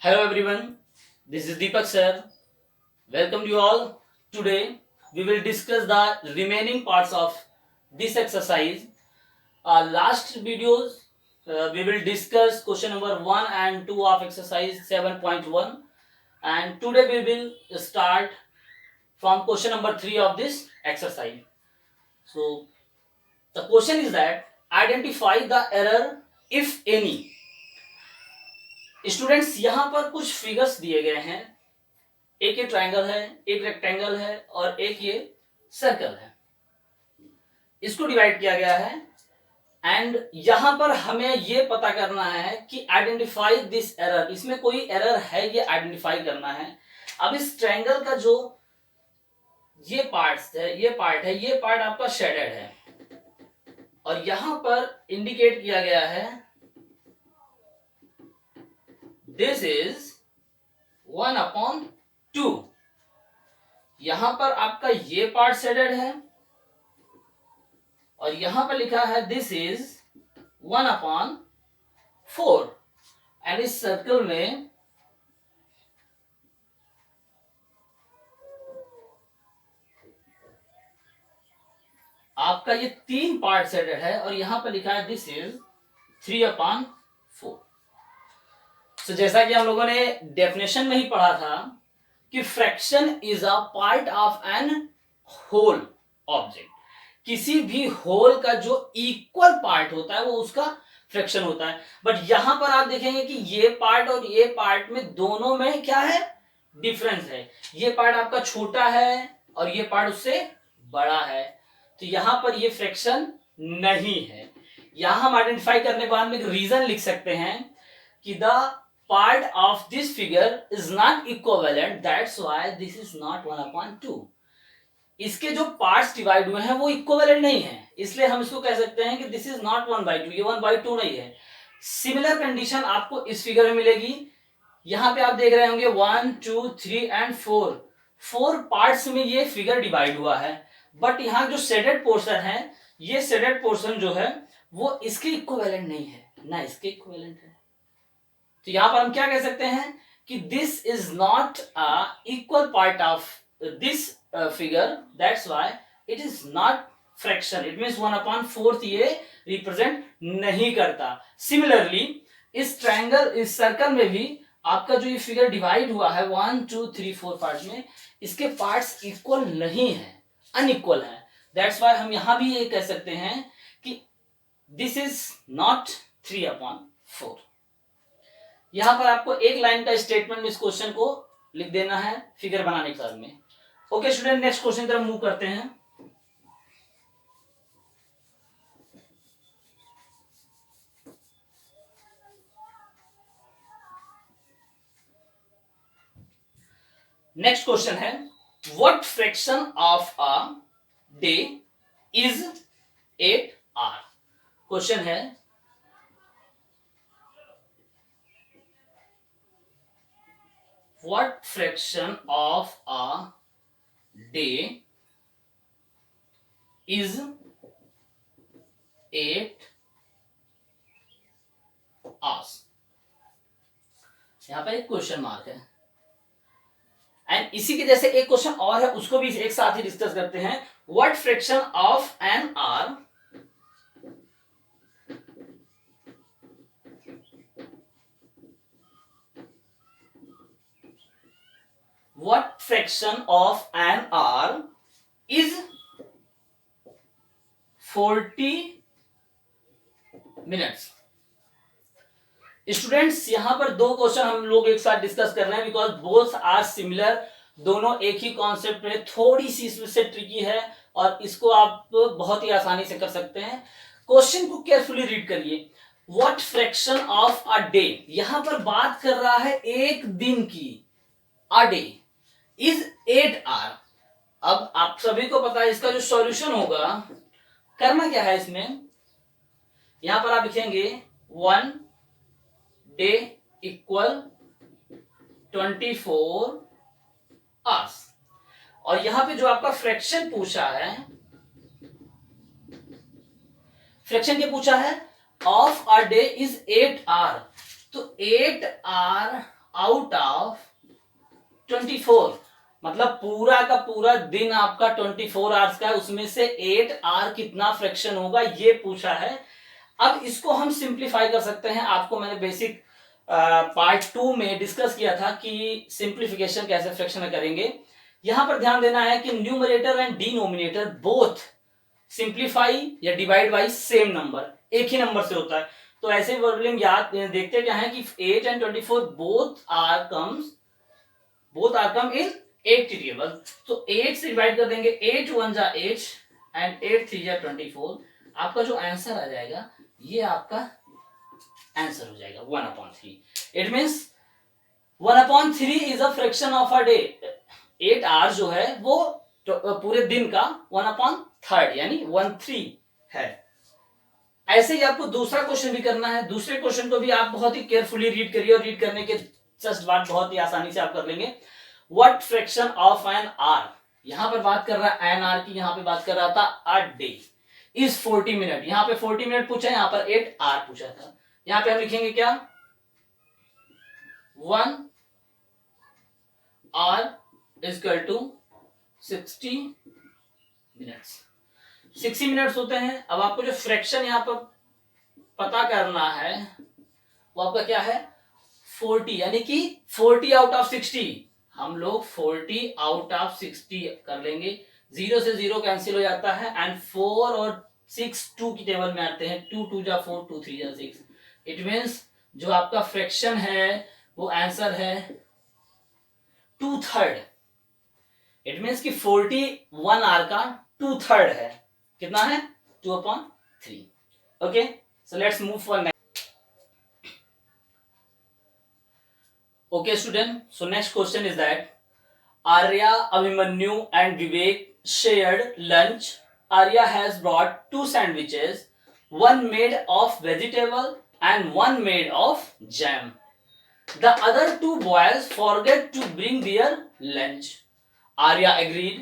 Hello everyone, this is Deepak sir. Welcome you all. Today we will discuss the remaining parts of this exercise. Last videos we will discuss question number 1 and 2 of exercise 7.1, and today we will start from question number 3 of this exercise. So the question is that identify the error if any. Students यहाँ पर कुछ figures दिए गए हैं, एक ये triangle है, एक रेक्टेंगल है और एक ये सर्कल है। इसको डिवाइड किया गया है एंड यहां पर हमें ये पता करना है कि आइडेंटिफाई दिस एरर, इसमें कोई एरर है ये आइडेंटिफाई करना है। अब इस ट्रायंगल का जो ये पार्ट है, ये पार्ट आपका शेडेड है और यहां पर इंडिकेट किया गया है दिस इज 1/2। यहां पर आपका ये पार्ट शेडेड है और यहां पर लिखा है दिस इज 1/4 एंड इस सर्कल में आपका ये 3 पार्ट शेडेड है और यहां पर लिखा है दिस इज 3/4। तो जैसा कि हम लोगों ने डेफिनेशन में ही पढ़ा था कि fraction is a part of an whole object. किसी भी होल का जो इक्वल पार्ट होता है वो उसका फ्रैक्शन होता है। बट यहां पर आप देखेंगे कि ये पार्ट और ये पार्ट में दोनों में क्या है, डिफरेंस है। ये पार्ट आपका छोटा है और ये पार्ट उससे बड़ा है, तो यहां पर ये फ्रैक्शन नहीं है। यहां हम आइडेंटिफाई करने के बाद में एक रीजन लिख सकते हैं कि the part of this figure is not equivalent, that's why this is not 1/2। इसके जो पार्ट्स डिवाइड हुए हैं वो इक्विवेलेंट नहीं है, इसलिए हम इसको कह सकते हैं कि दिस इज नॉट 1/2, ये 1/2 नहीं है। सिमिलर कंडीशन आपको इस फिगर में मिलेगी। यहां पे आप देख रहे होंगे 1 2 3 एंड 4 पार्ट्स में ये फिगर डिवाइड हुआ है, बट यहाँ जो शेडेड पोर्शन है, ये शेडेड पोर्शन जो है वो इसके इक्विवेलेंट नहीं है, ना इसके इक्विवेलेंट है। तो यहां पर हम क्या कह सकते हैं कि this is not a equal part of this figure, that's why it is not fraction. It means 1/4 ये रिप्रेजेंट नहीं करता। सिमिलरली इस ट्रायंगल, इस सर्कल में भी आपका जो ये फिगर डिवाइड हुआ है 1 2 3 4 पार्ट में, इसके पार्ट्स इक्वल नहीं है, अनइक्वल है। दैट्स व्हाई हम यहां भी ये कह सकते हैं कि दिस इज नॉट 3/4। यहां पर आपको एक लाइन का स्टेटमेंट में इस क्वेश्चन को लिख देना है फिगर बनाने के बाद में। ओके स्टूडेंट, नेक्स्ट क्वेश्चन की तरफ मूव करते हैं। नेक्स्ट क्वेश्चन है what fraction of a day is 8 hour. Question है what fraction of a day is 8 hours। यहां पर एक क्वेश्चन मार्क है एंड इसी के जैसे एक क्वेश्चन और है, उसको भी एक साथ ही डिस्कस करते हैं। what fraction of an hour what fraction of an hour is 40 minutes। Students यहां पर दो क्वेश्चन हम लोग एक साथ डिस्कस कर रहे हैं बिकॉज बोथ आर सिमिलर, दोनों एक ही कॉन्सेप्ट में। थोड़ी सी इसमें से ट्रिकी है और इसको आप बहुत ही आसानी से कर सकते हैं। क्वेश्चन को केयरफुली रीड करिए। What fraction of a day, यहां पर बात कर रहा है एक दिन की, अ डे इज 8 आवर। अब आप सभी को पता है इसका जो सॉल्यूशन होगा, करना क्या है इसमें, यहां पर आप लिखेंगे 1 डे इक्वल 24 आवर्स और यहां पे जो आपका फ्रैक्शन पूछा है, फ्रैक्शन क्या पूछा है, of a day is 8 hour. तो 8 आवर आउट ऑफ 24, मतलब पूरा का पूरा दिन आपका 24 आवर्स का है, उसमें से 8 आवर कितना फ्रैक्शन होगा ये पूछा है। अब इसको हम सिंप्लीफाई कर सकते हैं। आपको मैंने बेसिक पार्ट 2 में डिस्कस किया था कि सिंप्लीफिकेशन कैसे फ्रैक्शन में करेंगे। यहां पर ध्यान देना है कि numerator and denominator both simplify या डिवाइड बाई सेम नंबर, एक ही नंबर से होता है। तो ऐसे प्रॉब्लम याद देखते क्या है कि 8 and 24 both are come in 80 table. तो 8 से डिवाइड कर देंगे, 8 1 जा 8 एंड 8 3 जा 24। आपका जो आंसर आ जाएगा ये आपका आंसर हो जाएगा 1/3। It means 1/3 is a fraction of a day. 8 hours जो है वो पूरे दिन का 1/3 यानी 1/3 है। ऐसे ही आपको दूसरा क्वेश्चन भी करना है। दूसरे क्वेश्चन को भी आप बहुत ही केयरफुली रीड करिए और रीड करने के जस्ट बाद बहुत ही आसानी से आप कर लेंगे। What fraction of an hour, यहां पर बात कर रहा है एन आर की, यहां पे बात कर रहा था अ डे इज 40 मिनट। यहां पे 40 मिनट पूछा है, यहां पर 8 आर पूछा था। यहां पे हम लिखेंगे क्या, 1 hour is equal to 60 minutes. 60 minutes होते हैं। अब आपको जो फ्रैक्शन यहां पर पता करना है वो आपका क्या है, 40, यानी कि 40 आउट ऑफ 60। हम लोग 40 आउट ऑफ 60 कर लेंगे। 0 से 0 कैंसिल हो जाता है एंड 4 और 6 2 की टेबल में आते हैं। 2 2 जा 4, 2 3 जा 6। इट मींस जो आपका फ्रैक्शन है वो आंसर है 2/3। इट मींस कि 41 आर का 2/3 है। कितना है, 2/3। Okay, so let's move for next. Okay, student. So next question is that Arya, Abhimanyu, and Vivek shared lunch. Arya has brought 2 sandwiches, one made of vegetable and one made of jam. The other 2 boys forget to bring their lunch. Arya agreed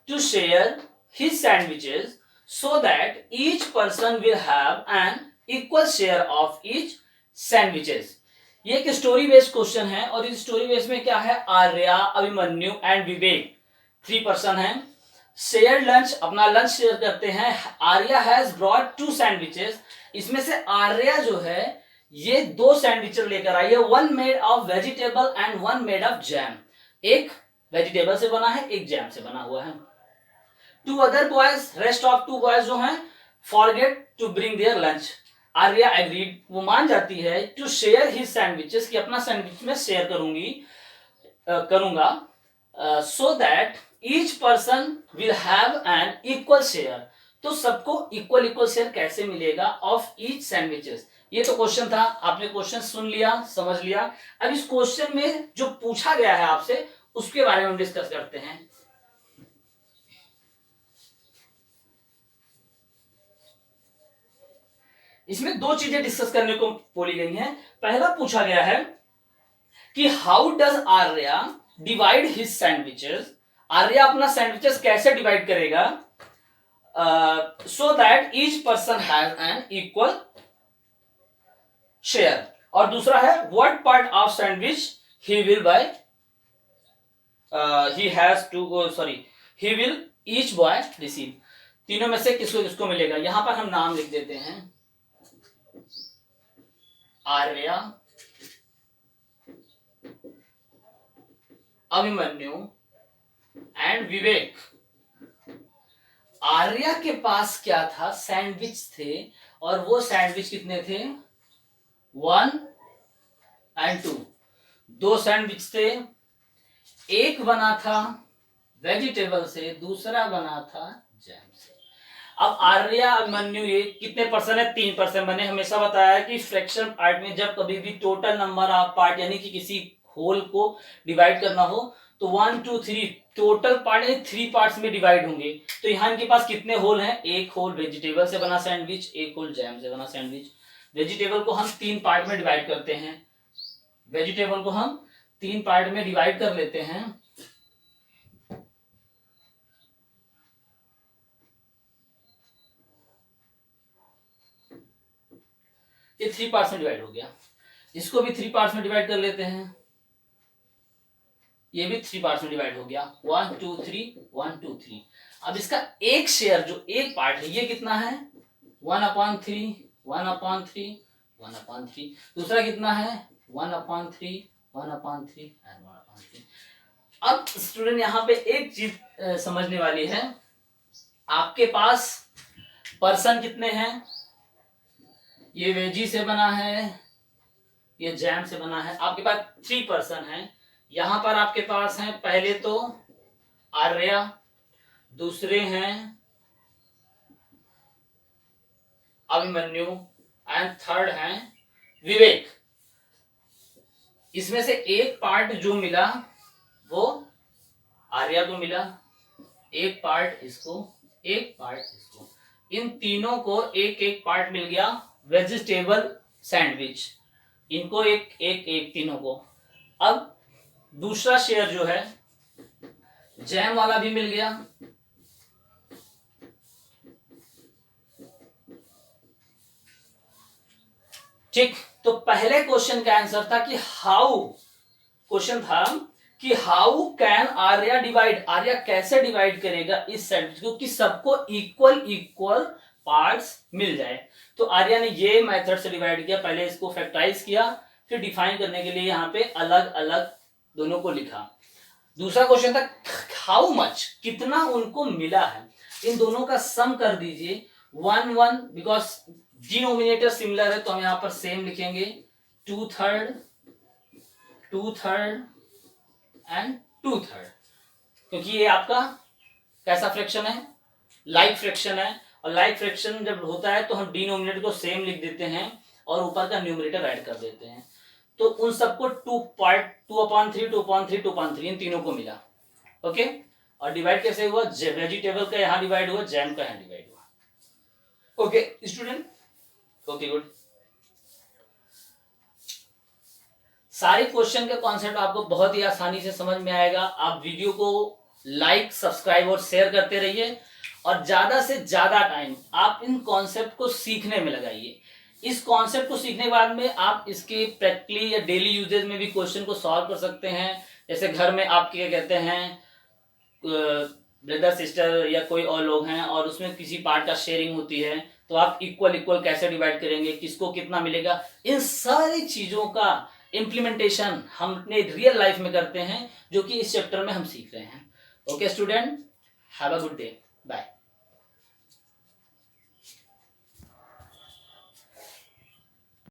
to share his sandwiches so that each person will have an equal share of each sandwiches. ये एक story based question है और इस story based में क्या है, Arya, Abhimanyu and Vivek 3 person हैं। Share lunch, अपना लंच शेयर करते हैं। Arya has brought 2 sandwiches. इसमें से आर्या जो है ये 2 सैंडविचेस लेकर आई है, one made of vegetable and one made of jam. एक वेजिटेबल से बना है, एक जैम से बना हुआ है। 2 other boys, rest of 2 boys जो हैं forget to bring their lunch. Arya agreed, वो मान जाती है, टू शेयर हिज सैंडविचेस, कि अपना सैंडविच में शेयर करूंगा सो that each person will have an equal share. तो सबको इक्वल इक्वल शेयर कैसे मिलेगा ऑफ ईच सैंडविचेस। ये तो क्वेश्चन था, आपने क्वेश्चन सुन लिया, समझ लिया। अब इस क्वेश्चन में जो पूछा गया है आपसे उसके बारे में डिस्कस करते हैं। इसमें 2 चीजें डिस्कस करने को बोली गई हैं। पहला पूछा गया है कि how does Arya divide his sandwiches. Arya अपना सैंडविचेस कैसे डिवाइड करेगा so that each person has an equal share. और दूसरा है what part of sandwich he will by he has to sorry he will each boy receive. तीनों में से किसको किसको मिलेगा। यहां पर हम नाम लिख देते हैं, आर्या, अभिमन्यु एंड विवेक। आर्या के पास क्या था, सैंडविच थे, और वो सैंडविच कितने थे, 1 एंड 2। 2 सैंडविच थे, एक बना था वेजिटेबल से, दूसरा बना था जैम से। अब आर्या, अभिमन्यु, ये कितने पर्सन है, 3 पर्सन बने। हमेशा बताया कि फ्रैक्शन पार्ट में जब कभी भी टोटल नंबर ऑफ पार्ट यानी कि किसी होल को डिवाइड करना हो तो 1 2 3 टोटल पार्ट 3 पार्ट्स में डिवाइड होंगे। तो यहाँ इनके पास कितने होल हैं, एक होल वेजिटेबल से बना सैंडविच, एक होल जैम से बना सैंडविच। वेजिटेबल को हम 3 पार्ट में डिवाइड करते हैं, वेजिटेबल को हम 3 पार्ट में डिवाइड कर लेते हैं। ये 3 पार्ट्स में डिवाइड हो गया। इसको भी 3 पार्ट्स में डिवाइड कर लेते हैं। ये भी 3 पार्ट्स में डिवाइड हो गया, 1 2 3 1 2 3। अब इसका एक शेयर जो एक पार्ट है ये कितना है, 1/3 1/3 1/3। दूसरा कितना है, 1/3 1/3 एंड 1/3। अब स्टूडेंट यहाँ पे एक चीज समझने वाली है, आपके पास पर्सन कितने हैं, ये वेजी से बना है, ये जैम से बना है, आपके पास 3 पर्सन हैं। यहां पर आपके पास हैं पहले तो आर्या, दूसरे हैं अभिमन्यु एंड थर्ड हैं विवेक। इसमें से एक पार्ट जो मिला वो आर्या को मिला, एक पार्ट इसको, एक पार्ट इसको, इन तीनों को एक एक पार्ट मिल गया वेजिटेबल सैंडविच, इनको एक एक एक तीनों को। अब दूसरा शेयर जो है जैम वाला भी मिल गया, ठीक। तो पहले क्वेश्चन का आंसर था कि हाउ, क्वेश्चन था कि how can Arya divide, Arya कैसे डिवाइड करेगा इस सैंडविच को कि सबको इक्वल इक्वल पार्ट्स मिल जाए। तो आर्या ने ये मेथड से डिवाइड किया, पहले इसको फैक्टराइज किया, फिर डिफाइन करने के लिए यहाँ पे अलग अलग दोनों को लिखा। दूसरा क्वेश्चन था हाउ मच, कितना उनको मिला है, इन दोनों का सम कर दीजिए 1 1, बिकॉज डिनोमिनेटर सिमिलर है तो हम यहां पर सेम लिखेंगे, 2/3 2/3 एंड 2/3, क्योंकि ये आपका कैसा फ्रैक्शन है, लाइक फ्रैक्शन है, और लाइक फ्रैक्शन जब होता है तो हम डिनोमिनेटर को सेम लिख देते हैं और ऊपर का न्यूमरेटर ऐड कर देते हैं। तो उन सबको 2/3 2/3 2/3 इन तीनों को मिला, ओके। और डिवाइड कैसे हुआ, वेजिटेबल का यहां डिवाइड हुआ, जैम का यहां डिवाइड हुआ, ओके स्टूडेंट, ओके गुड। सारे क्वेश्चन का कॉन्सेप्ट आपको बहुत ही आसानी से समझ में आएगा। आप वीडियो को लाइक सब्सक्राइब और शेयर करते रहिए और ज्यादा से ज्यादा टाइम आप इन कॉन्सेप्ट को सीखने में लगाइए। इस कॉन्सेप्ट को सीखने के बाद में आप इसके प्रैक्टिकली या डेली यूजेज में भी क्वेश्चन को सॉल्व कर सकते हैं। जैसे घर में आप क्या कहते हैं, ब्रदर सिस्टर या कोई और लोग हैं और उसमें किसी पार्ट का शेयरिंग होती है, तो आप इक्वल इक्वल कैसे डिवाइड करेंगे, किसको कितना मिलेगा, इन सारी चीजों का इम्प्लीमेंटेशन हम अपने रियल लाइफ में करते हैं, जो कि इस चैप्टर में हम सीख रहे हैं। Okay student, have a good day.